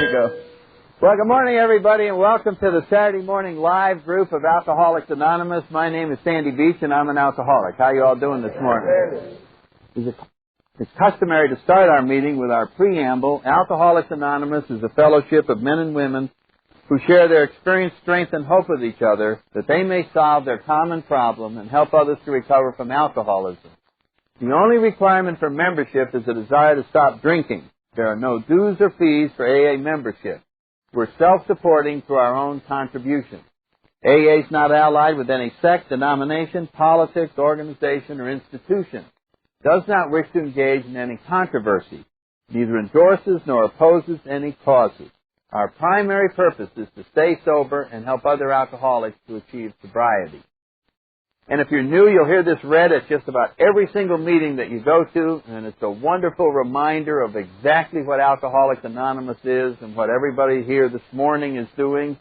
you go. Well, good morning, everybody, and welcome to the Saturday morning live group of Alcoholics Anonymous. My name is Sandy Beach, and I'm an alcoholic. How you all doing this morning? It's customary to start our meeting with our preamble. Alcoholics Anonymous is a fellowship of men and women who share their experience, strength, and hope with each other that they may solve their common problem and help others to recover from alcoholism. The only requirement for membership is a desire to stop drinking. There are no dues or fees for AA membership. We're self-supporting through our own contributions. AA is not allied with any sect, denomination, politics, organization, or institution. Does not wish to engage in any controversy. Neither endorses nor opposes any causes. Our primary purpose is to stay sober and help other alcoholics to achieve sobriety. And if you're new, you'll hear this read at just about every single meeting that you go to, and it's a wonderful reminder of exactly what Alcoholics Anonymous is and what everybody here this morning is doing.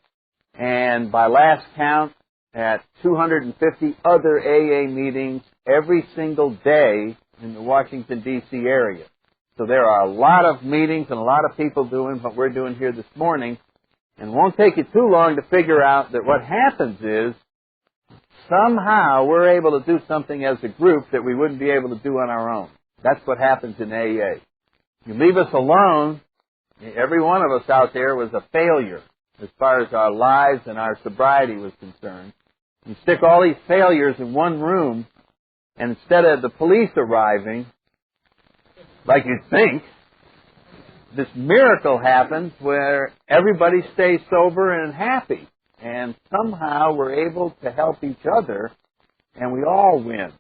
And by last count, at 250 other AA meetings every single day in the Washington, D.C. area. So there are a lot of meetings and a lot of people doing what we're doing here this morning. And it won't take you too long to figure out that what happens is somehow we're able to do something as a group that we wouldn't be able to do on our own. That's what happens in AA. You leave us alone, every one of us out there was a failure as far as our lives and our sobriety was concerned. You stick all these failures in one room, and instead of the police arriving, like you'd think, this miracle happens where everybody stays sober and happy. And somehow we're able to help each other, and we all win.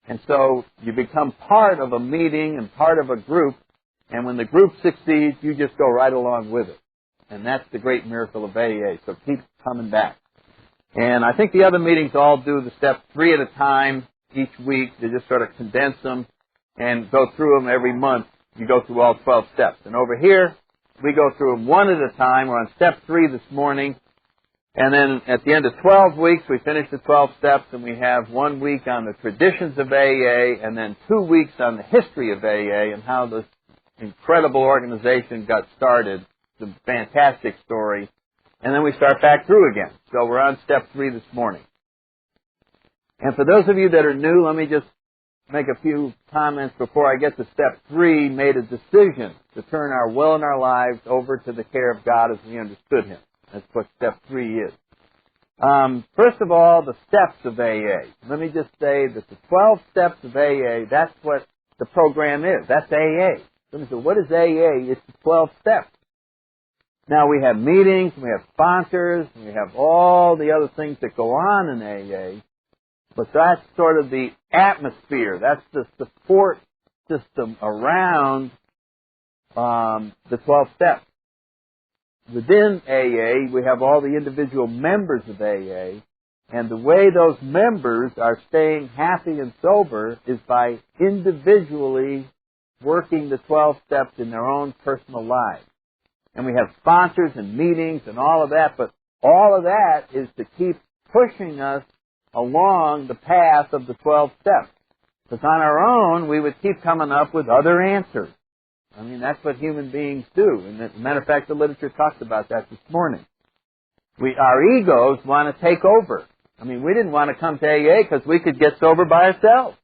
And so you become part of a meeting and part of a group, and when the group succeeds, you just go right along with it. And that's the great miracle of AA, so keep coming back. And I think the other meetings all do the steps 3 at a time each week. They just sort of condense them and go through them every month. You go through all 12 steps. And over here, we go through them 1 at a time. We're on step 3 this morning. And then at the end of 12 weeks, we finish the 12 steps, and we have 1 week on the traditions of AA, and then 2 weeks on the history of AA and how this incredible organization got started. It's a fantastic story. And then we start back through again. So we're on step 3 this morning. And for those of you that are new, let me just make a few comments before I get to step 3. Made a decision to turn our will and our lives over to the care of God as we understood Him. That's what step 3 is. First of all, the steps of AA. Let me just say that the 12 steps of AA, that's what the program is. That's AA. Let me say, what is AA? It's the 12 steps. Now, we have meetings, we have sponsors, we have all the other things that go on in AA, but that's sort of the atmosphere. That's the support system around the 12 steps. Within AA, we have all the individual members of AA, and the way those members are staying happy and sober is by individually working the 12 steps in their own personal lives. And we have sponsors and meetings and all of that, but all of that is to keep pushing us along the path of the 12 steps. Because on our own, we would keep coming up with other answers. I mean, that's what human beings do. And as a matter of fact, the literature talks about that this morning. Our egos want to take over. I mean, we didn't want to come to AA because we could get sober by ourselves.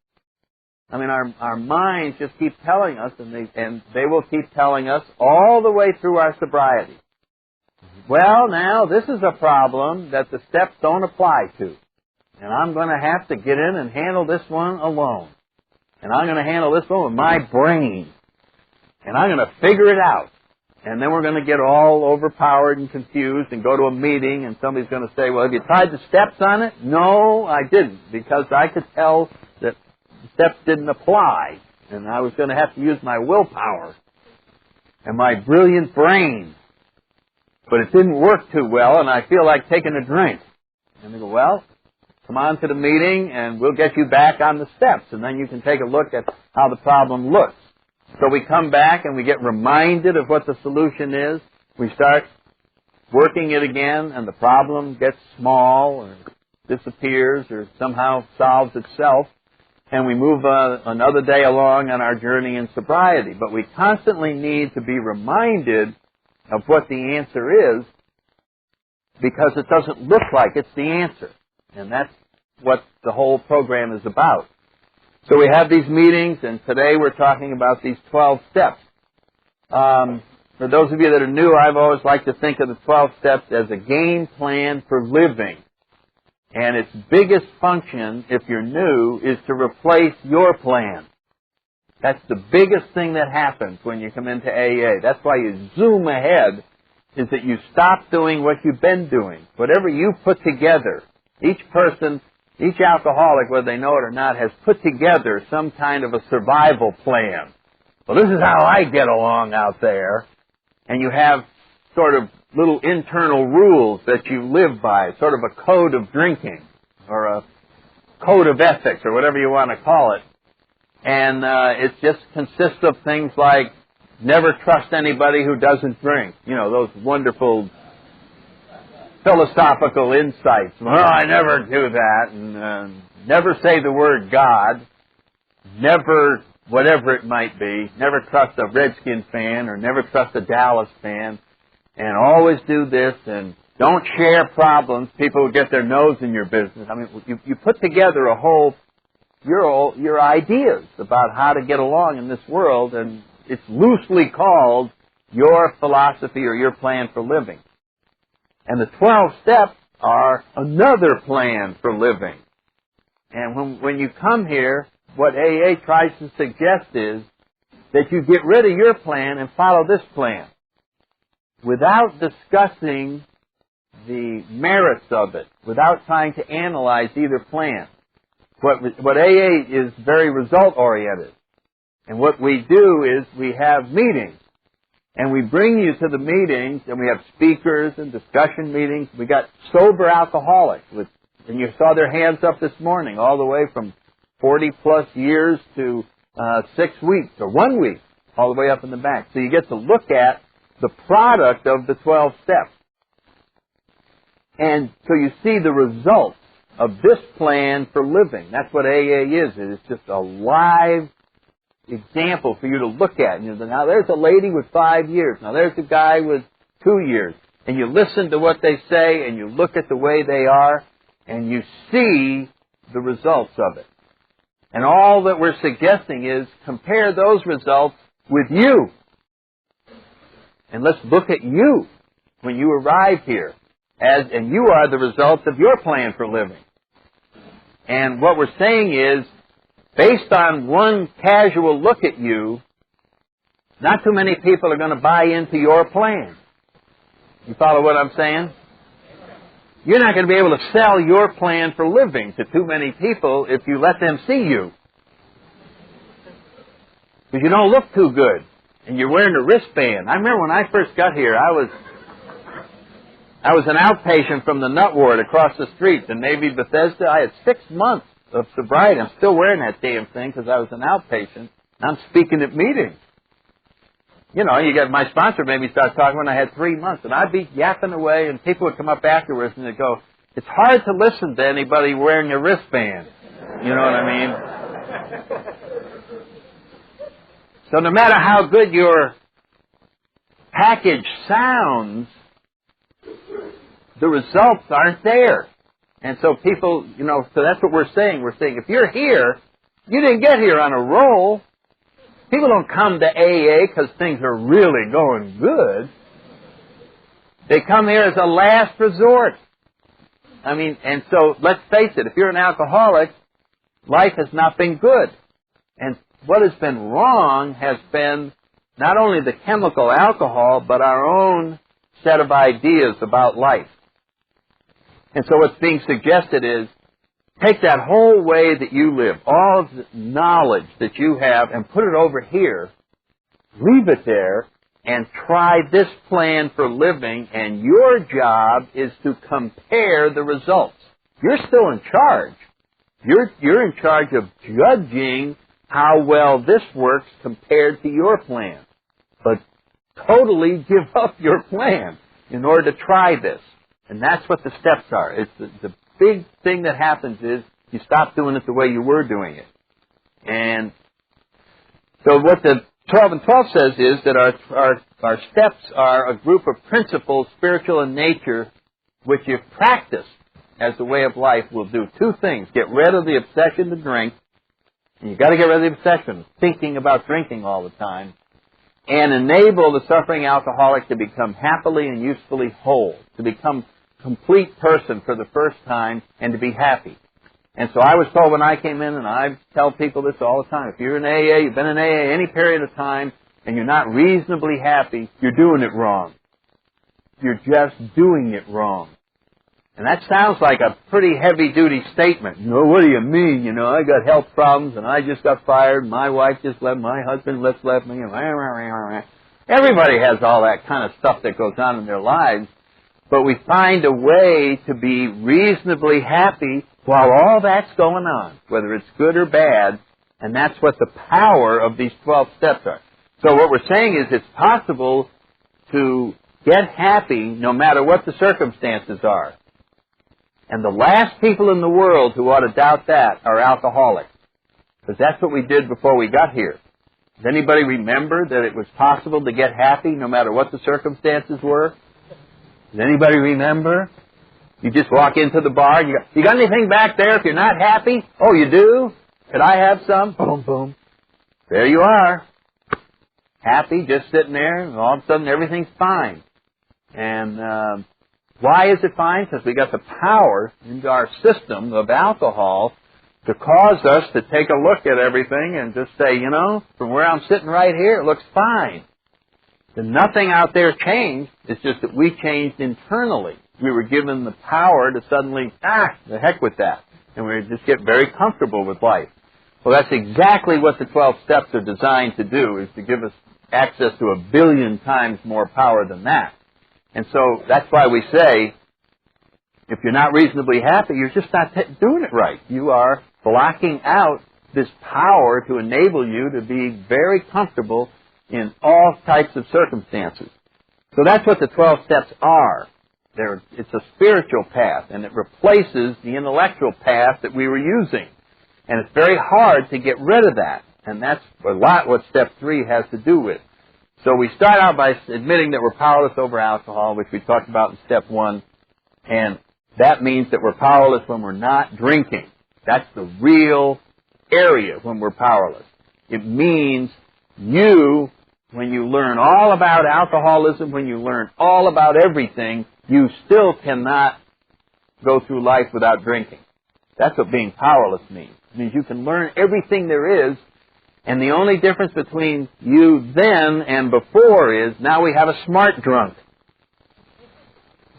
I mean, our minds just keep telling us, and they will keep telling us all the way through our sobriety. Well, now, this is a problem that the steps don't apply to. And I'm going to have to get in and handle this one alone. And I'm going to handle this one with my brain. And I'm going to figure it out. And then we're going to get all overpowered and confused and go to a meeting, and somebody's going to say, well, have you tried the steps on it? No, I didn't, because I could tell that the steps didn't apply, and I was going to have to use my willpower and my brilliant brain. But it didn't work too well, and I feel like taking a drink. And they go, well, come on to the meeting, and we'll get you back on the steps, and then you can take a look at how the problem looks. So we come back and we get reminded of what the solution is. We start working it again, and the problem gets small or disappears or somehow solves itself, and we move another day along on our journey in sobriety. But we constantly need to be reminded of what the answer is because it doesn't look like it's the answer. And that's what the whole program is about. So we have these meetings, and today we're talking about these 12 steps. For those of you that are new, I've always liked to think of the 12 steps as a game plan for living. And its biggest function, if you're new, is to replace your plan. That's the biggest thing that happens when you come into AA. That's why you zoom ahead, is that you stop doing what you've been doing. Whatever you put together, each person, each alcoholic, whether they know it or not, has put together some kind of a survival plan. Well, this is how I get along out there. And you have sort of little internal rules that you live by, sort of a code of drinking, or a code of ethics, or whatever you want to call it. And it just consists of things like never trust anybody who doesn't drink. You know, those wonderful philosophical insights. Well, I never do that. And never say the word God. Never, whatever it might be. Never trust a Redskin fan or never trust a Dallas fan. And always do this. And don't share problems. People will get their nose in your business. I mean, you put together a whole, your ideas about how to get along in this world, and it's loosely called your philosophy or your plan for living. And the 12 steps are another plan for living. And when you come here, what AA tries to suggest is that you get rid of your plan and follow this plan without discussing the merits of it, without trying to analyze either plan. What AA is very result-oriented. And what we do is we have meetings. And we bring you to the meetings, and we have speakers and discussion meetings. We got sober alcoholics, and you saw their hands up this morning, all the way from 40-plus years to 6 weeks, or 1 week, all the way up in the back. So you get to look at the product of the 12 steps. And so you see the results of this plan for living. That's what AA is. It's just a live example for you to look at. You know, now there's a lady with 5 years. Now there's a guy with 2 years. And you listen to what they say, and you look at the way they are, and you see the results of it. And all that we're suggesting is compare those results with you. And let's look at you when you arrive here. And you are the result of your plan for living. And what we're saying is, based on one casual look at you, not too many people are going to buy into your plan. You follow what I'm saying? You're not going to be able to sell your plan for living to too many people if you let them see you. Because you don't look too good. And you're wearing a wristband. I remember when I first got here, I was an outpatient from the nut ward across the street in Navy Bethesda. I had 6 months of sobriety. I'm still wearing that damn thing because I was an outpatient. I'm speaking at meetings. You know, my sponsor made me start talking when I had 3 months, and I'd be yapping away, and people would come up afterwards and they'd go, "It's hard to listen to anybody wearing a wristband." You know what I mean? So no matter how good your package sounds, the results aren't there. And so people, so that's what we're saying. We're saying if you're here, you didn't get here on a roll. People don't come to AA because things are really going good. They come here as a last resort. I mean, and so let's face it, if you're an alcoholic, life has not been good. And what has been wrong has been not only the chemical alcohol, but our own set of ideas about life. And so what's being suggested is, take that whole way that you live, all of the knowledge that you have, and put it over here, leave it there, and try this plan for living, and your job is to compare the results. You're still in charge. You're in charge of judging how well this works compared to your plan. But totally give up your plan in order to try this. And that's what the steps are. It's the big thing that happens is you stop doing it the way you were doing it. And so what the 12 and 12 says is that our Our steps are a group of principles, spiritual in nature, which if practiced as a way of life will do two things. Get rid of the obsession to drink. And you've got to get rid of the obsession, thinking about drinking all the time. And enable the suffering alcoholic to become happily and usefully whole, to become a complete person for the first time, and to be happy. And so I was told when I came in, and I tell people this all the time, if you're in AA, you've been in AA any period of time, and you're not reasonably happy, you're doing it wrong. You're just doing it wrong. And that sounds like a pretty heavy-duty statement. What do you mean? I got health problems, and I just got fired, my wife just left, my husband just left me. Everybody has all that kind of stuff that goes on in their lives. But we find a way to be reasonably happy while all that's going on, whether it's good or bad, and that's what the power of these 12 steps are. So what we're saying is it's possible to get happy no matter what the circumstances are. And the last people in the world who ought to doubt that are alcoholics. Because that's what we did before we got here. Does anybody remember that it was possible to get happy no matter what the circumstances were? Does anybody remember? You just walk into the bar, you got anything back there if you're not happy? Oh, you do? Could I have some? Boom, boom. There you are. Happy, just sitting there, and all of a sudden everything's fine. And why is it fine? Because we got the power into our system of alcohol to cause us to take a look at everything and just say, from where I'm sitting right here, it looks fine. And nothing out there changed. It's just that we changed internally. We were given the power to suddenly, the heck with that. And we just get very comfortable with life. Well, that's exactly what the 12 steps are designed to do, is to give us access to 1 billion times more power than that. And so that's why we say, if you're not reasonably happy, you're just not doing it right. You are blocking out this power to enable you to be very comfortable in all types of circumstances. So that's what the 12 steps are. It's a spiritual path, and it replaces the intellectual path that we were using. And it's very hard to get rid of that. And that's a lot what step 3 has to do with. So we start out by admitting that we're powerless over alcohol, which we talked about in step 1. And that means that we're powerless when we're not drinking. That's the real area when we're powerless. It means when you learn all about alcoholism, when you learn all about everything, you still cannot go through life without drinking. That's what being powerless means. It means you can learn everything there is, and the only difference between you then and before is now we have a smart drunk.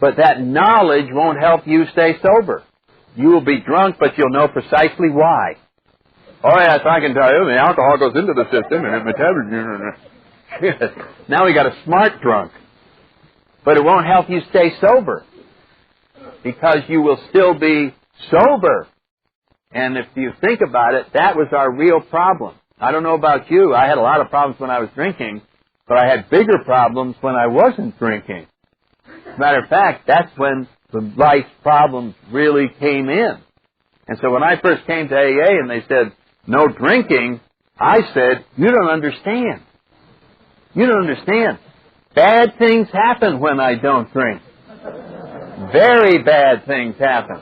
But that knowledge won't help you stay sober. You will be drunk, but you'll know precisely why. Oh, yes, I can tell you, the alcohol goes into the system, and it metabolizes. Now we got a smart drunk. But it won't help you stay sober, because you will still be sober. And if you think about it, that was our real problem. I don't know about you. I had a lot of problems when I was drinking, but I had bigger problems when I wasn't drinking. As a matter of fact, that's when the life problems really came in. And so when I first came to AA and they said, no drinking, I said, you don't understand. You don't understand. Bad things happen when I don't drink. Very bad things happen.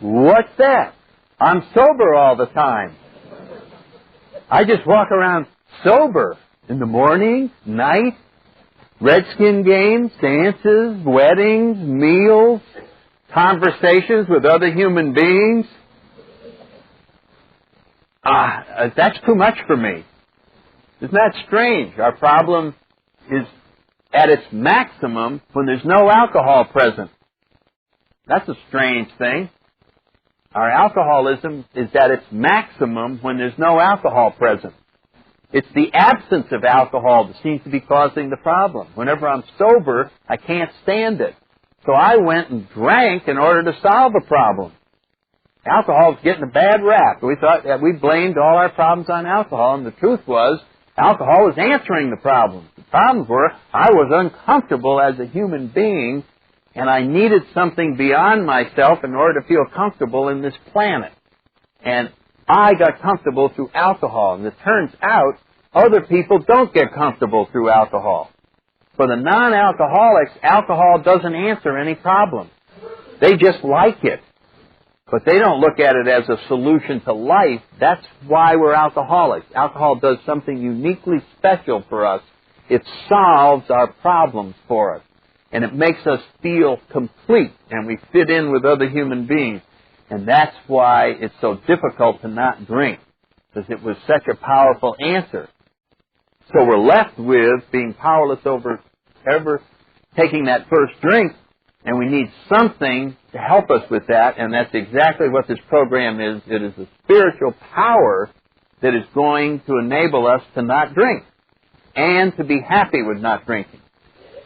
What's that? I'm sober all the time. I just walk around sober in the morning, night, Redskin games, dances, weddings, meals, conversations with other human beings. That's too much for me. Isn't that strange? Our problem is at its maximum when there's no alcohol present. That's a strange thing. Our alcoholism is at its maximum when there's no alcohol present. It's the absence of alcohol that seems to be causing the problem. Whenever I'm sober, I can't stand it. So I went and drank in order to solve a problem. Alcohol's getting a bad rap. We thought that we blamed all our problems on alcohol, and the truth was, alcohol was answering the problems. The problems were, I was uncomfortable as a human being, and I needed something beyond myself in order to feel comfortable in this planet. And I got comfortable through alcohol. And it turns out other people don't get comfortable through alcohol. For the non-alcoholics, alcohol doesn't answer any problem. They just like it. But they don't look at it as a solution to life. That's why we're alcoholics. Alcohol does something uniquely special for us. It solves our problems for us. And it makes us feel complete, and we fit in with other human beings. And that's why it's so difficult to not drink, because it was such a powerful answer. So we're left with being powerless over ever taking that first drink, and we need something to help us with that, and that's exactly what this program is. It is a spiritual power that is going to enable us to not drink and to be happy with not drinking.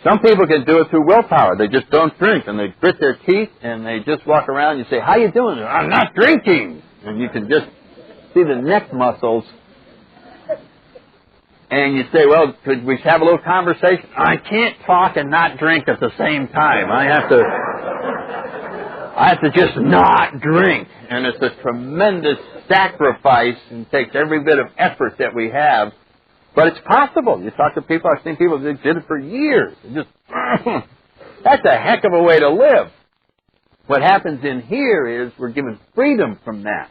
Some people can do it through willpower. They just don't drink, and they grit their teeth, and they just walk around. You say, "How you doing?" "I'm not drinking." And you can just see the neck muscles. And you say, "Well, could we have a little conversation?" "I can't talk and not drink at the same time. I have to just not drink." And it's a tremendous sacrifice and takes every bit of effort that we have. But it's possible. You talk to people, I've seen people that did it for years. That's a heck of a way to live. What happens in here is we're given freedom from that.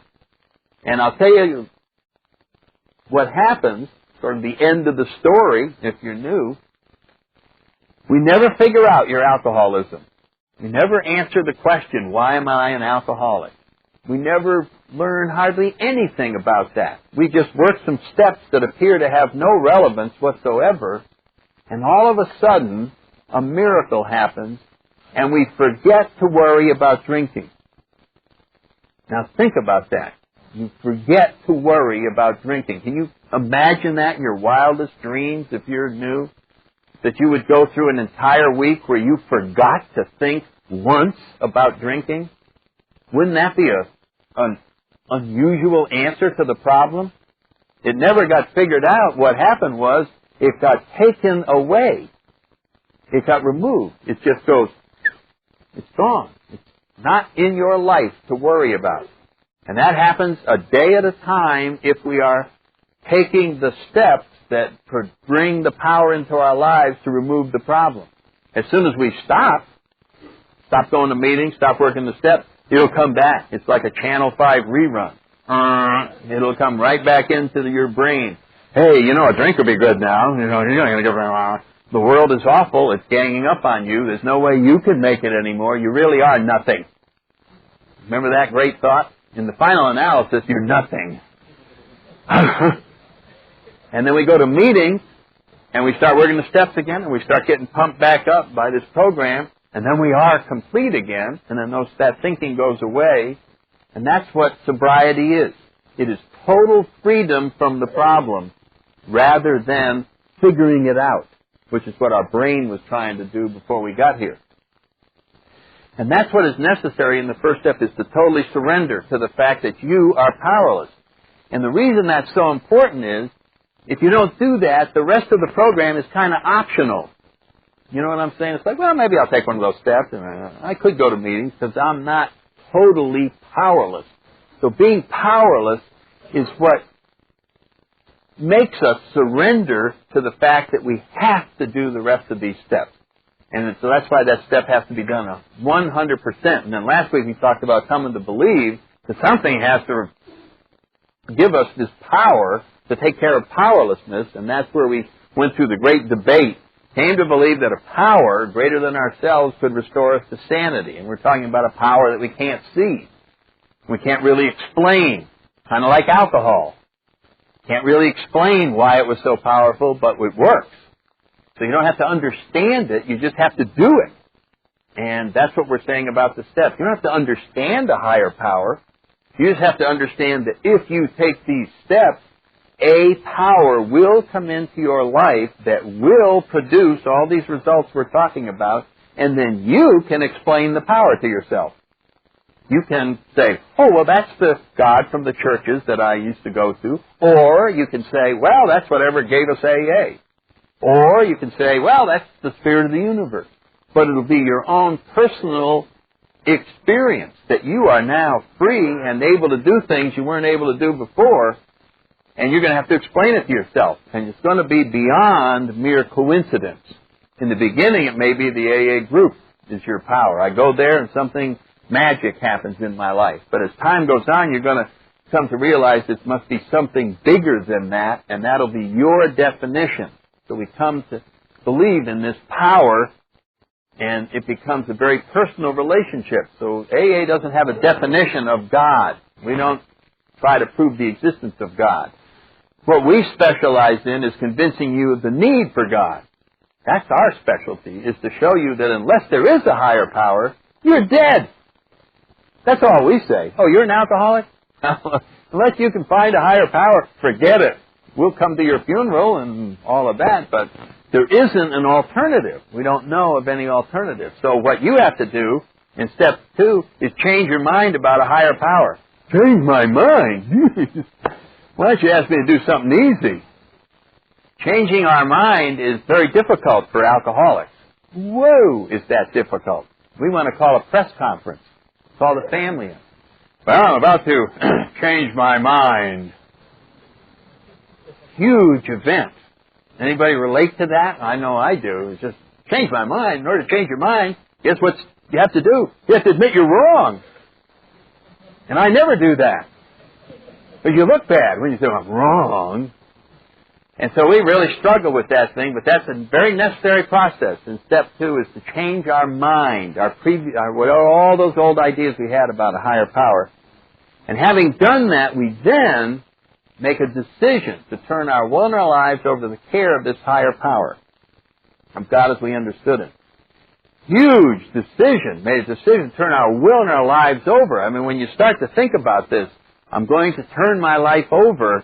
And I'll tell you what happens, sort of the end of the story, if you're new. We never figure out your alcoholism. We never answer the question, why am I an alcoholic? We never learn hardly anything about that. We just work some steps that appear to have no relevance whatsoever, and all of a sudden, a miracle happens, and we forget to worry about drinking. Now think about that. You forget to worry about drinking. Can you imagine that in your wildest dreams, if you're new? That you would go through an entire week where you forgot to think once about drinking? Wouldn't that be an unusual answer to the problem? It never got figured out. What happened was it got taken away. It got removed. It just goes, it's gone. It's not in your life to worry about. And that happens a day at a time if we are taking the steps that could bring the power into our lives to remove the problem. As soon as we stop going to meetings, stop working the steps, it'll come back. It's like a Channel 5 rerun. It'll come right back into your brain. Hey, a drink would be good now. You're not going to go around. The world is awful. It's ganging up on you. There's no way you can make it anymore. You really are nothing. Remember that great thought? In the final analysis, you're nothing. And then we go to meetings, and we start working the steps again, and we start getting pumped back up by this program, and then we are complete again, and then that thinking goes away, and that's what sobriety is. It is total freedom from the problem rather than figuring it out, which is what our brain was trying to do before we got here. And that's what is necessary in the first step, is to totally surrender to the fact that you are powerless. And the reason that's so important is, if you don't do that, the rest of the program is kind of optional. You know what I'm saying? It's like, well, maybe I'll take one of those steps, and I could go to meetings because I'm not totally powerless. So being powerless is what makes us surrender to the fact that we have to do the rest of these steps. And so that's why that step has to be done 100%. And then last week we talked about coming to believe that something has to give us this power to take care of powerlessness, and that's where we went through the great debate. Came to believe that a power greater than ourselves could restore us to sanity. And we're talking about a power that we can't see. We can't really explain. Kind of like alcohol. Can't really explain why it was so powerful, but it works. So you don't have to understand it, you just have to do it. And that's what we're saying about the steps. You don't have to understand a higher power. You just have to understand that if you take these steps, a power will come into your life that will produce all these results we're talking about, and then you can explain the power to yourself. You can say, oh, well, that's the God from the churches that I used to go to. Or you can say, well, that's whatever gave us AA. Or you can say, well, that's the spirit of the universe. But it'll be your own personal experience that you are now free and able to do things you weren't able to do before. And you're going to have to explain it to yourself. And it's going to be beyond mere coincidence. In the beginning, it may be the AA group is your power. I go there and something magic happens in my life. But as time goes on, you're going to come to realize this must be something bigger than that, and that'll be your definition. So we come to believe in this power, and it becomes a very personal relationship. So AA doesn't have a definition of God. We don't try to prove the existence of God. What we specialize in is convincing you of the need for God. That's our specialty, is to show you that unless there is a higher power, you're dead. That's all we say. Oh, you're an alcoholic? Unless you can find a higher power, forget it. We'll come to your funeral and all of that, but there isn't an alternative. We don't know of any alternative. So what you have to do in step 2 is change your mind about a higher power. Change my mind? Why don't you ask me to do something easy? Changing our mind is very difficult for alcoholics. Whoa, is that difficult? We want to call a press conference. Call the family in. Well, I'm about to change my mind. Huge event. Anybody relate to that? I know I do. It's just change my mind. In order to change your mind, guess what you have to do? You have to admit you're wrong. And I never do that. But you look bad when you say, I'm wrong. And so we really struggle with that thing, but that's a very necessary process. And step 2 is to change our mind, all those old ideas we had about a higher power. And having done that, we then make a decision to turn our will and our lives over to the care of this higher power, of God as we understood Him. Huge decision, made a decision to turn our will and our lives over. I mean, when you start to think about this, I'm going to turn my life over.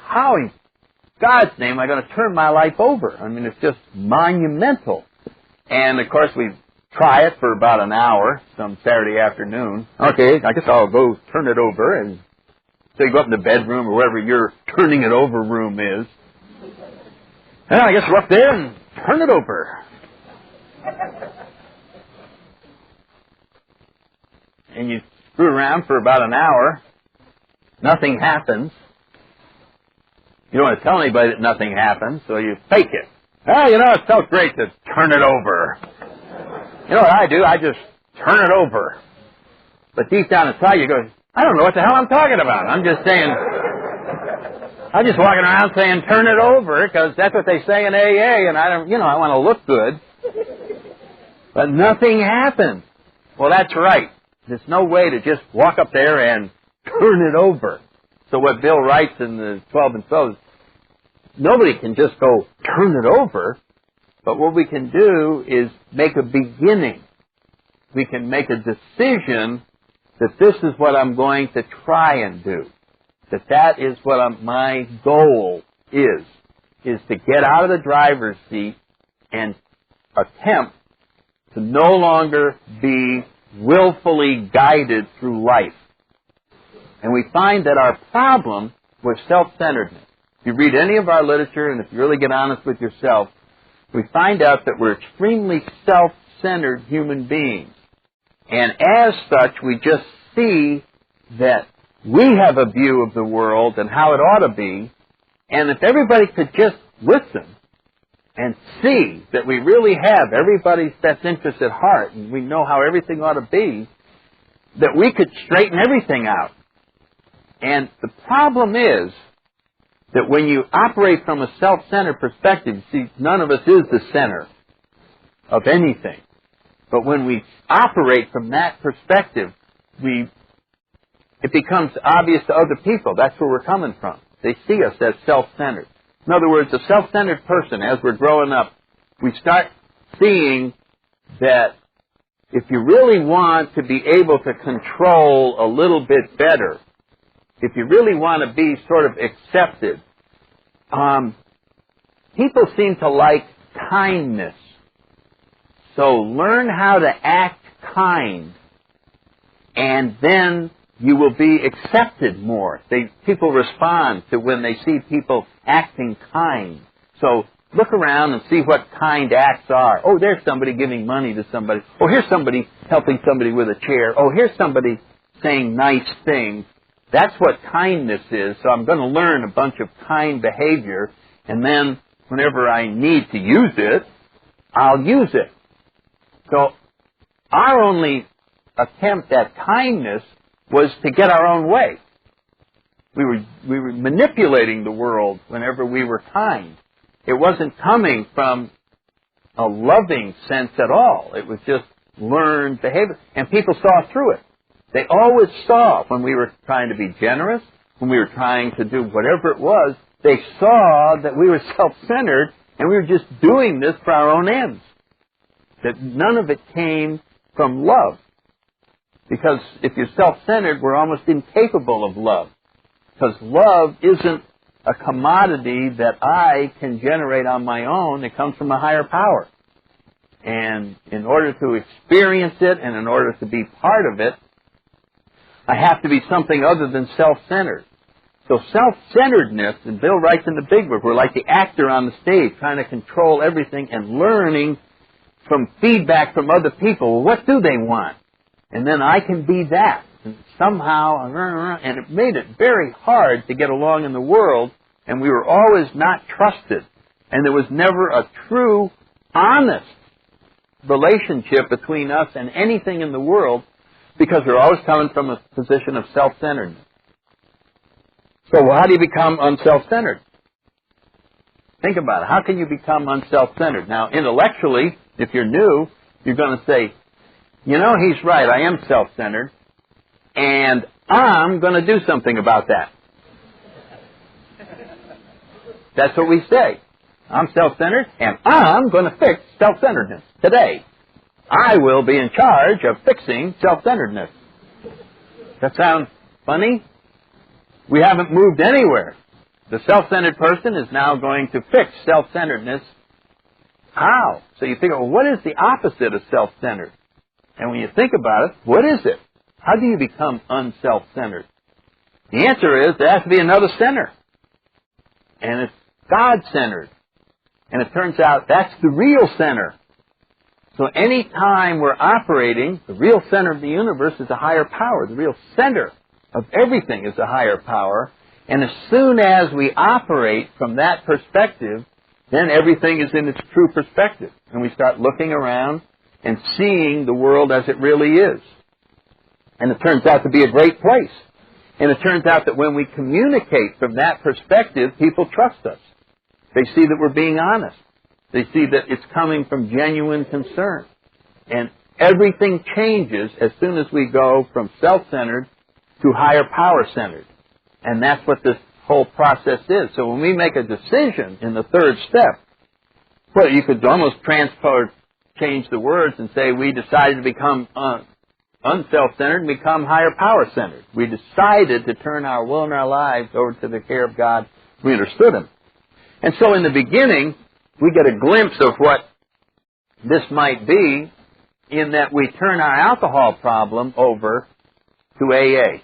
How in God's name am I going to turn my life over? I mean, it's just monumental. And, of course, we try it for about an hour, some Saturday afternoon. Okay, I guess I'll go turn it over. And so you go up in the bedroom or wherever your turning it over room is. And I guess we're up there and turn it over. And you screw around for about an hour. Nothing happens. You don't want to tell anybody that nothing happens, so you fake it. Well, it felt great to turn it over. You know what I do? I just turn it over. But deep down inside you go, I don't know what the hell I'm talking about. I'm just walking around saying turn it over, because that's what they say in AA, and I want to look good. But nothing happens. Well, that's right. There's no way to just walk up there and turn it over. So what Bill writes in the 12 and 12 is, nobody can just go turn it over, but what we can do is make a beginning. We can make a decision that this is what I'm going to try and do. That is what my goal is to get out of the driver's seat and attempt to no longer be willfully guided through life. And we find that our problem was self-centeredness. If you read any of our literature, and if you really get honest with yourself, we find out that we're extremely self-centered human beings. And as such, we just see that we have a view of the world and how it ought to be, and if everybody could just listen and see that we really have everybody's best interest at heart, and we know how everything ought to be, that we could straighten everything out. And the problem is that when you operate from a self-centered perspective, see, none of us is the center of anything. But when we operate from that perspective, it becomes obvious to other people. That's where we're coming from. They see us as self-centered. In other words, a self-centered person, as we're growing up, we start seeing that if you really want to be able to control a little bit better, if you really want to be sort of accepted, people seem to like kindness. So learn how to act kind, and then you will be accepted more. People respond to when they see people acting kind. So look around and see what kind acts are. Oh, there's somebody giving money to somebody. Oh, here's somebody helping somebody with a chair. Oh, here's somebody saying nice things. That's what kindness is. So I'm going to learn a bunch of kind behavior, and then whenever I need to use it, I'll use it. So our only attempt at kindness was to get our own way. We were manipulating the world whenever we were kind. It wasn't coming from a loving sense at all. It was just learned behavior. And people saw through it. They always saw when we were trying to be generous, when we were trying to do whatever it was, they saw that we were self-centered and we were just doing this for our own ends. That none of it came from love. Because if you're self-centered, we're almost incapable of love. Because love isn't a commodity that I can generate on my own. It comes from a higher power. And in order to experience it and in order to be part of it, I have to be something other than self-centered. So self-centeredness, and Bill writes in the big book, we're like the actor on the stage trying to control everything and learning from feedback from other people. Well, what do they want? And then I can be that. And somehow, and it made it very hard to get along in the world, and we were always not trusted. And there was never a true, honest relationship between us and anything in the world, because we're always coming from a position of self-centeredness. So how do you become unself-centered? Think about it. How can you become unself-centered? Now, intellectually, if you're new, you're going to say, you know, he's right, I am self-centered, and I'm going to do something about that. That's what we say. I'm self-centered, and I'm going to fix self-centeredness today. I will be in charge of fixing self-centeredness. That sounds funny? We haven't moved anywhere. The self-centered person is now going to fix self-centeredness. How? So you think, well, what is the opposite of self-centered? And when you think about it, what is it? How do you become unself-centered? The answer is there has to be another center. And it's God-centered. And it turns out that's the real center. So any time we're operating, the real center of the universe is a higher power. The real center of everything is a higher power. And as soon as we operate from that perspective, then everything is in its true perspective. And we start looking around and seeing the world as it really is. And it turns out to be a great place. And it turns out that when we communicate from that perspective, people trust us. They see that we're being honest. They see that it's coming from genuine concern. And everything changes as soon as we go from self-centered to higher power-centered. And that's what this whole process is. So when we make a decision in the third step, well, you could almost change the words and say we decided to become unself-centered and become higher power-centered. We decided to turn our will and our lives over to the care of God. We understood Him. And so in the beginning, we get a glimpse of what this might be in that we turn our alcohol problem over to AA,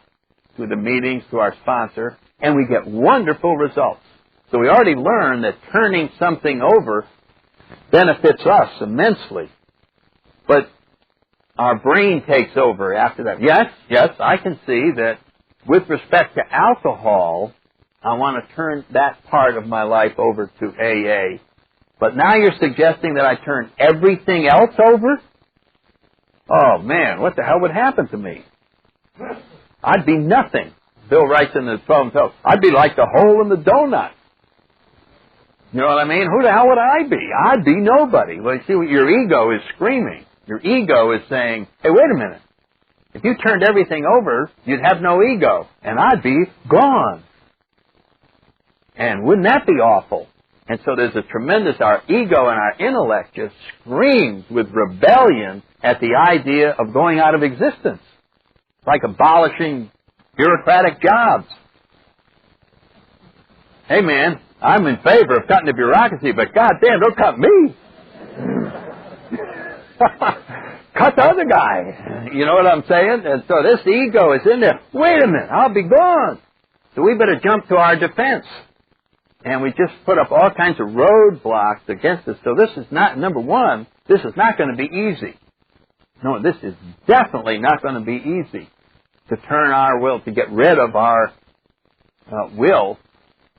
to the meetings, to our sponsor, and we get wonderful results. So we already learned that turning something over benefits us immensely. But our brain takes over after that. Yes, I can see that with respect to alcohol, I want to turn that part of my life over to AA. But now you're suggesting that I turn everything else over? Oh, man, what the hell would happen to me? I'd be nothing. Bill writes in the 12 and 12, I'd be like the hole in the donut. You know what I mean? Who the hell would I be? I'd be nobody. Well, you see what your ego is screaming. Your ego is saying, hey, wait a minute. If you turned everything over, you'd have no ego, and I'd be gone. And wouldn't that be awful? And so there's a tremendous, our ego and our intellect just screams with rebellion at the idea of going out of existence. Like abolishing bureaucratic jobs. Hey man, I'm in favor of cutting the bureaucracy, but goddamn, don't cut me. Cut the other guy. You know what I'm saying? And so this ego is in there. Wait a minute, I'll be gone. So we better jump to our defense. And we just put up all kinds of roadblocks against us. So this is not, number one, this is not going to be easy. No, this is definitely not going to be easy to turn our will, to get rid of our will,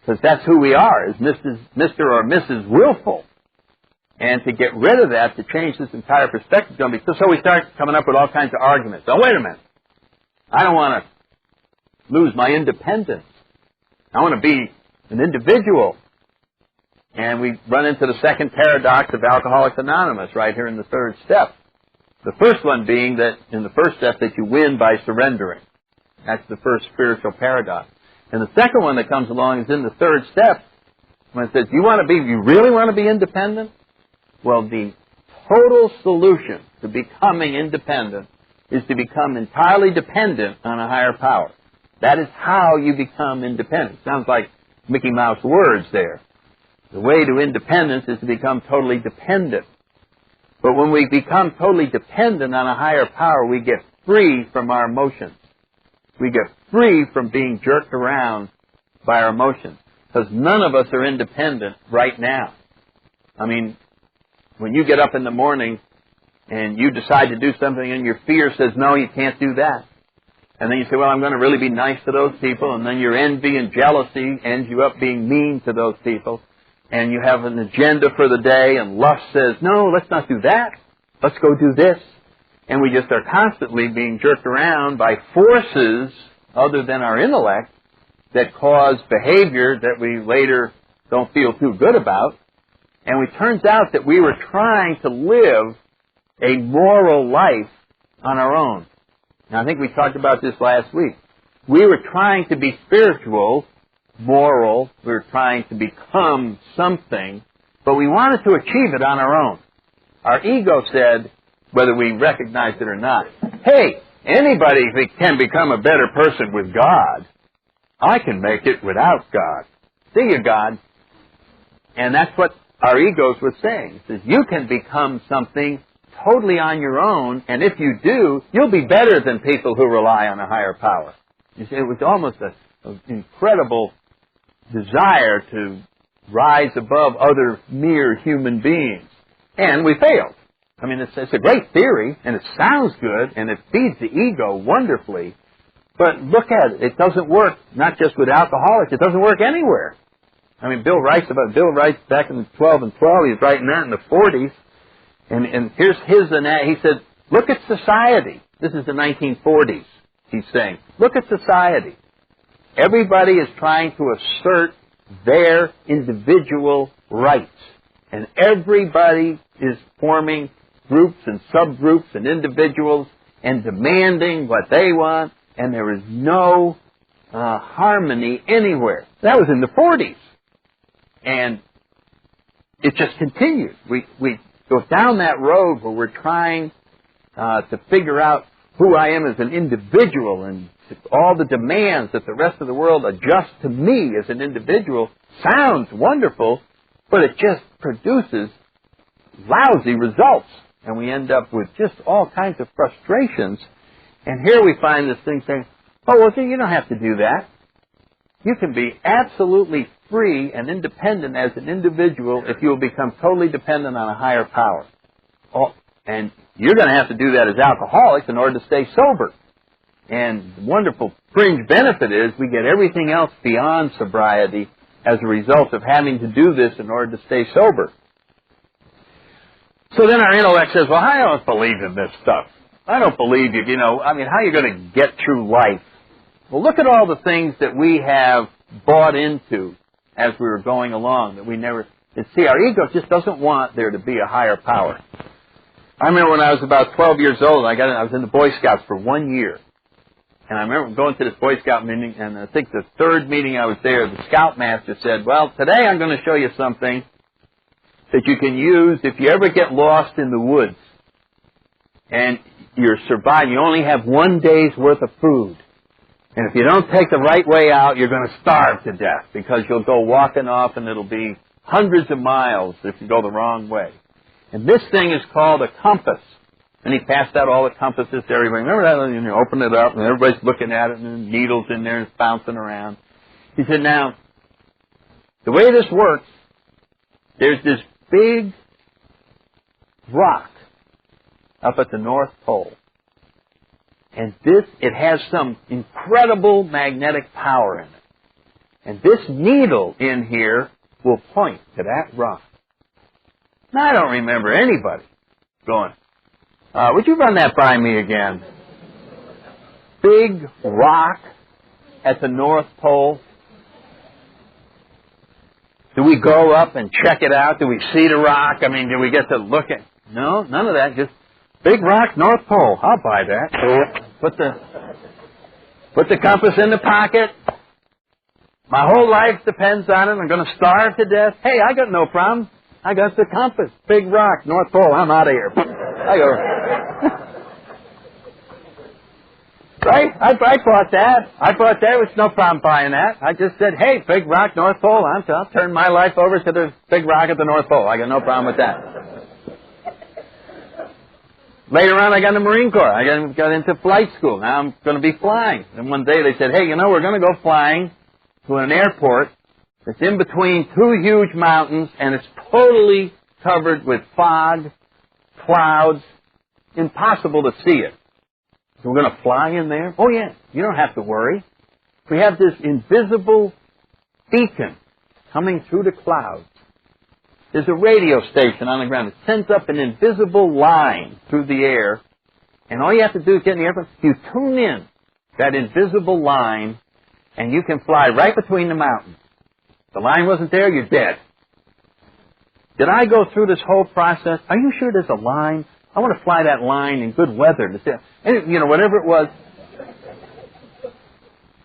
because that's who we are, is Mr. or Mrs. Willful. And to get rid of that, to change this entire perspective, is going to be so we start coming up with all kinds of arguments. Oh, wait a minute. I don't want to lose my independence. I want to be an individual. And we run into the second paradox of Alcoholics Anonymous right here in the third step. The first one being that in the first step that you win by surrendering. That's the first spiritual paradox. And the second one that comes along is in the third step when it says, you really want to be independent? Well, the total solution to becoming independent is to become entirely dependent on a higher power. That is how you become independent. Sounds like Mickey Mouse words there. The way to independence is to become totally dependent. But when we become totally dependent on a higher power, we get free from our emotions. We get free from being jerked around by our emotions. Because none of us are independent right now. I mean, when you get up in the morning and you decide to do something and your fear says, no, you can't do that. And then you say, well, I'm going to really be nice to those people. And then your envy and jealousy ends you up being mean to those people. And you have an agenda for the day, and lust says, no, let's not do that. Let's go do this. And we just are constantly being jerked around by forces other than our intellect that cause behavior that we later don't feel too good about. And it turns out that we were trying to live a moral life on our own. Now, I think we talked about this last week. We were trying to be spiritual, moral, we were trying to become something, but we wanted to achieve it on our own. Our ego said, whether we recognized it or not, hey, anybody can become a better person with God. I can make it without God. See you, God. And that's what our egos were saying. It says, you can become something totally on your own, and if you do, you'll be better than people who rely on a higher power. You see, it was almost an incredible desire to rise above other mere human beings. And we failed. I mean, it's a great theory, and it sounds good, and it feeds the ego wonderfully, but look at it. It doesn't work, not just with alcoholics. It doesn't work anywhere. I mean, Bill writes back in the 12 and 12, he's writing that in the 40s, and here's he said, look at society. This is the 1940s, he's saying. Look at society. Everybody is trying to assert their individual rights. And everybody is forming groups and subgroups and individuals and demanding what they want, and there is no harmony anywhere. That was in the 40s. And it just continues. We go down that road where we're trying to figure out who I am as an individual, and all the demands that the rest of the world adjust to me as an individual sounds wonderful, but it just produces lousy results. And we end up with just all kinds of frustrations. And here we find this thing saying, oh, well, see, you don't have to do that. You can be absolutely free and independent as an individual if you will become totally dependent on a higher power. Oh, and you're going to have to do that as alcoholics in order to stay sober. And the wonderful fringe benefit is we get everything else beyond sobriety as a result of having to do this in order to stay sober. So then our intellect says, well, I don't believe in this stuff. I don't believe you, how are you going to get through life? Well, look at all the things that we have bought into as we were going along that we never... See, our ego just doesn't want there to be a higher power. I remember when I was about 12 years old, I was in the Boy Scouts for 1 year. And I remember going to this Boy Scout meeting, and I think the third meeting I was there, the Scoutmaster said, well, today I'm going to show you something that you can use if you ever get lost in the woods and you're surviving. You only have 1 day's worth of food. And if you don't take the right way out, you're going to starve to death because you'll go walking off and it'll be hundreds of miles if you go the wrong way. And this thing is called a compass. And he passed out all the compasses to everybody. Remember that? And you open it up and everybody's looking at it and the needle's in there and it's bouncing around. He said, now, the way this works, there's this big rock up at the North Pole. And it has some incredible magnetic power in it. And this needle in here will point to that rock. Now, I don't remember anybody going, would you run that by me again? Big rock at the North Pole. Do we go up and check it out? Do we see the rock? I mean, do we get to look at... No, none of that. Just big rock, North Pole. I'll buy that. Put the compass in the pocket. My whole life depends on it. I'm going to starve to death. Hey, I got no problem. I got the compass. Big rock, North Pole. I'm out of here. I go. Right? I bought that. I bought that. It was no problem buying that. I just said, hey, big rock, North Pole. I'll turn my life over to the big rock at the North Pole. I got no problem with that. Later on, I got in the Marine Corps. I got into flight school. Now I'm going to be flying. And one day they said, hey, we're going to go flying to an airport that's in between two huge mountains, and it's totally covered with fog, clouds, impossible to see it. So we're going to fly in there? Oh, yeah. You don't have to worry. We have this invisible beacon coming through the clouds. There's a radio station on the ground. It sends up an invisible line through the air, and all you have to do is get in the airplane. You tune in that invisible line, and you can fly right between the mountains. If the line wasn't there, you're dead. Did I go through this whole process? Are you sure there's a line? I want to fly that line in good weather. And, whatever it was.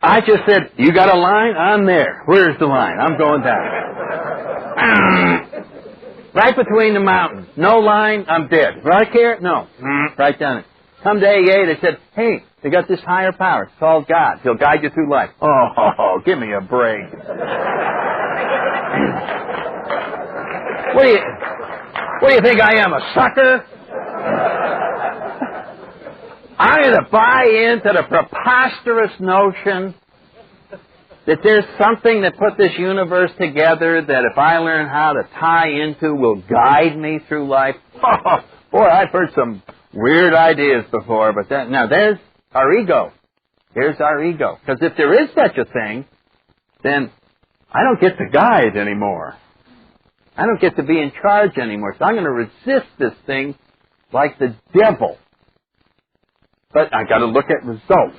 I just said, you got a line? I'm there. Where's the line? I'm going down. Right between the mountains. No line, I'm dead. Do I care? No. Right down it. Come to AA, they said, hey, they got this higher power. It's called God. He'll guide you through life. Oh, give me a break. What do you think I am, a sucker? I'm going to buy into the preposterous notion that there's something that put this universe together that if I learn how to tie into will guide me through life. Oh, boy, I've heard some weird ideas before, but now there's our ego. Here's our ego. Because if there is such a thing, then I don't get to guide anymore. I don't get to be in charge anymore. So I'm going to resist this thing like the devil. But I got to look at results.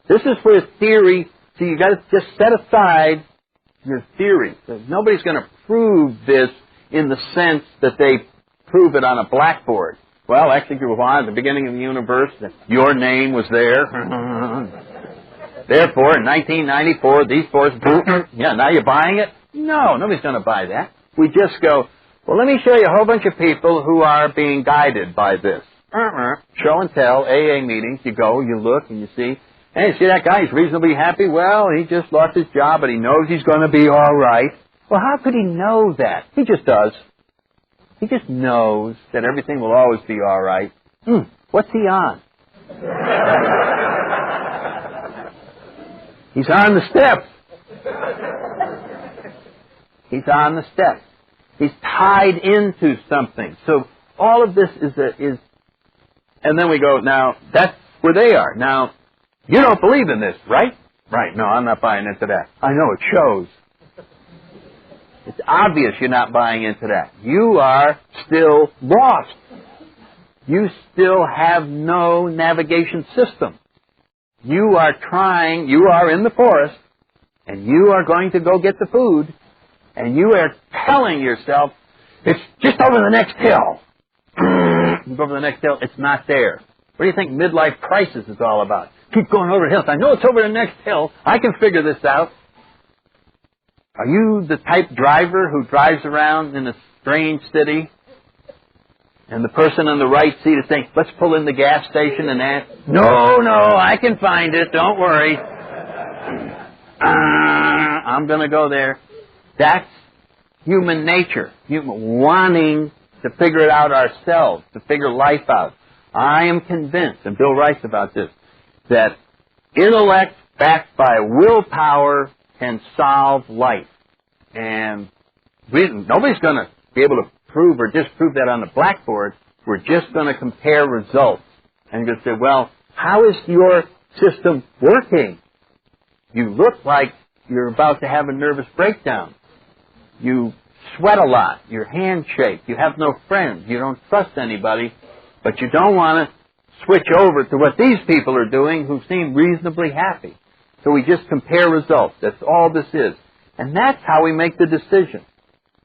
This is where theory. So you got to just set aside your theory. Nobody's going to prove this in the sense that they prove it on a blackboard. Well, actually, at the beginning of the universe, your name was there. Therefore, in 1994, these forces. Yeah, now you're buying it? No, nobody's going to buy that. We just go, well, let me show you a whole bunch of people who are being guided by this. Show and tell, AA meetings, you go, you look, and you see, hey, see that guy, he's reasonably happy? Well, he just lost his job, but he knows he's going to be all right. Well, how could he know that? He just does. He just knows that everything will always be all right. What's he on? He's on the steps. He's on the steps. He's tied into something. So all of this is, and then we go, now, that's where they are. Now, you don't believe in this, right? Right, no, I'm not buying into that. I know, it shows. It's obvious you're not buying into that. You are still lost. You still have no navigation system. You are in the forest, and you are going to go get the food, and you are telling yourself, it's just over the next hill. You go over the next hill, it's not there. What do you think midlife crisis is all about? Keep going over hills. I know it's over the next hill. I can figure this out. Are you the type driver who drives around in a strange city, and the person on the right seat is saying, let's pull in the gas station and ask, no, I can find it. Don't worry. I'm going to go there. That's human nature. Wanting to figure it out ourselves, to figure life out. I am convinced, and Bill writes about this, that intellect backed by willpower can solve life. And nobody's going to be able to prove or disprove that on the blackboard. We're just going to compare results. And you're going to say, well, how is your system working? You look like you're about to have a nervous breakdown. You sweat a lot. Your hands shake. You have no friends. You don't trust anybody. But you don't want to switch over to what these people are doing who seem reasonably happy. So we just compare results. That's all this is. And that's how we make the decision.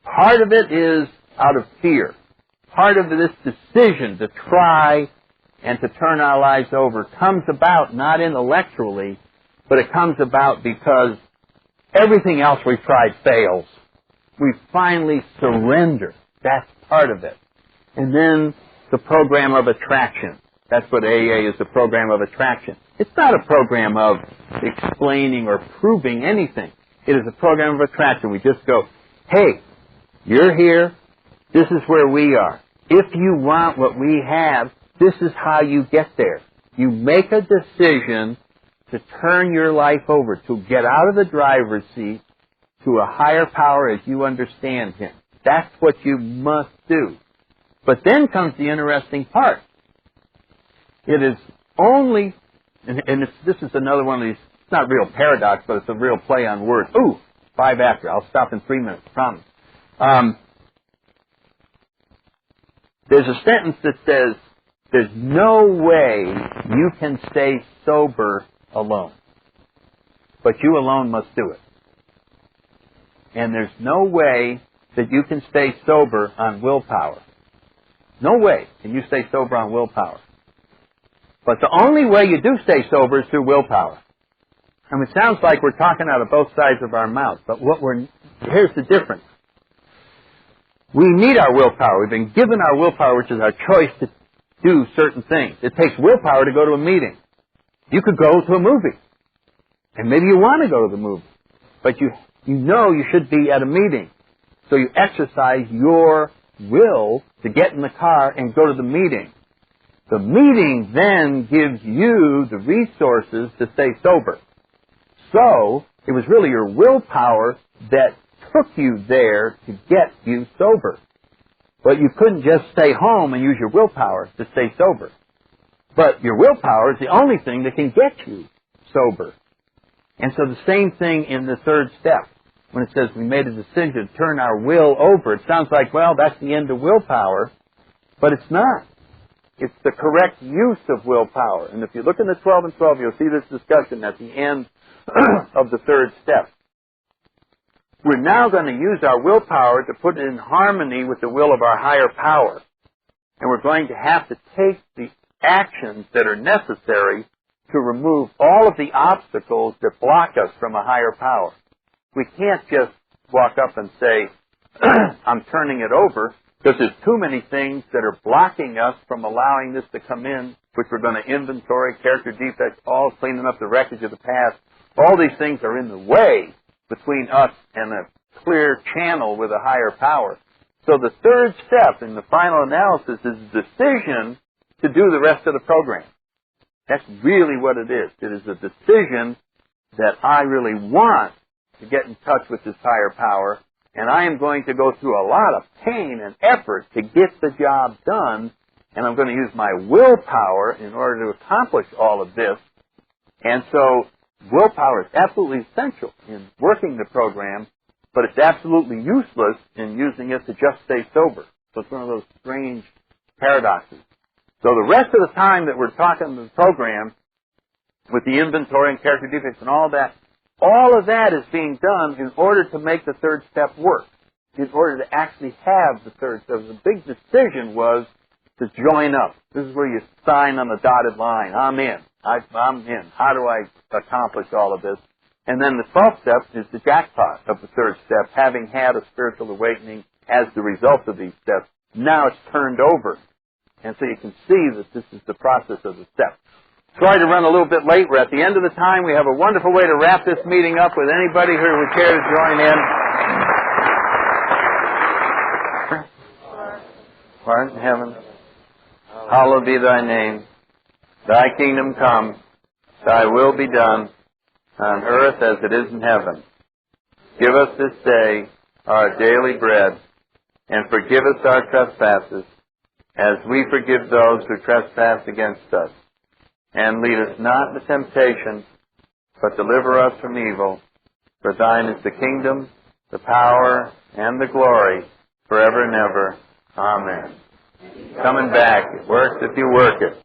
Part of it is out of fear. Part of this decision to try and to turn our lives over comes about not intellectually, but it comes about because everything else we've tried fails. We finally surrender. That's part of it. And then the program of attraction. That's what AA is, the program of attraction. It's not a program of explaining or proving anything. It is a program of attraction. We just go, hey, you're here. This is where we are. If you want what we have, this is how you get there. You make a decision to turn your life over, to get out of the driver's seat to a higher power as you understand Him. That's what you must do. But then comes the interesting part. It is only, this is another one of these, it's not real paradox, but it's a real play on words. Ooh, 5 after. I'll stop in 3 minutes, promise. There's a sentence that says, there's no way you can stay sober alone. But you alone must do it. And there's no way that you can stay sober on willpower. No way can you stay sober on willpower. But the only way you do stay sober is through willpower. I mean, it sounds like we're talking out of both sides of our mouth, but here's the difference. We need our willpower. We've been given our willpower, which is our choice to do certain things. It takes willpower to go to a meeting. You could go to a movie. And maybe you want to go to the movie. But you know you should be at a meeting. So you exercise your will to get in the car and go to the meeting. The meeting then gives you the resources to stay sober. So it was really your willpower that took you there to get you sober. But you couldn't just stay home and use your willpower to stay sober. But your willpower is the only thing that can get you sober. And so the same thing in the third step. When it says we made a decision to turn our will over, it sounds like, well, that's the end of willpower. But it's not. It's the correct use of willpower. And if you look in the 12 and 12, you'll see this discussion at the end of the third step. We're now going to use our willpower to put it in harmony with the will of our higher power. And we're going to have to take the actions that are necessary to remove all of the obstacles that block us from a higher power. We can't just walk up and say, I'm turning it over, because there's too many things that are blocking us from allowing this to come in, which we're going to inventory, character defects, all cleaning up the wreckage of the past. All these things are in the way between us and a clear channel with a higher power. So the third step in the final analysis is a decision to do the rest of the program. That's really what it is. It is a decision that I really want to get in touch with this higher power, and I am going to go through a lot of pain and effort to get the job done, and I'm going to use my willpower in order to accomplish all of this. And so willpower is absolutely essential in working the program, but it's absolutely useless in using it to just stay sober. So it's one of those strange paradoxes. So the rest of the time that we're talking the program, with the inventory and character defects and all of that is being done in order to make the third step work, in order to actually have the third step. The big decision was to join up. This is where you sign on the dotted line. I'm in. I'm in. How do I accomplish all of this? And then the 12th step is the jackpot of the third step, having had a spiritual awakening as the result of these steps. Now it's turned over. And so you can see that this is the process of the steps. Sorry to run a little bit late. We're at the end of the time. We have a wonderful way to wrap this meeting up with anybody who would care to join in. Who art in heaven, hallowed be thy name. Thy kingdom come, thy will be done, on earth as it is in heaven. Give us this day our daily bread, and forgive us our trespasses, as we forgive those who trespass against us. And lead us not into temptation, but deliver us from evil. For thine is the kingdom, the power, and the glory, forever and ever. Amen. Coming back. It works if you work it.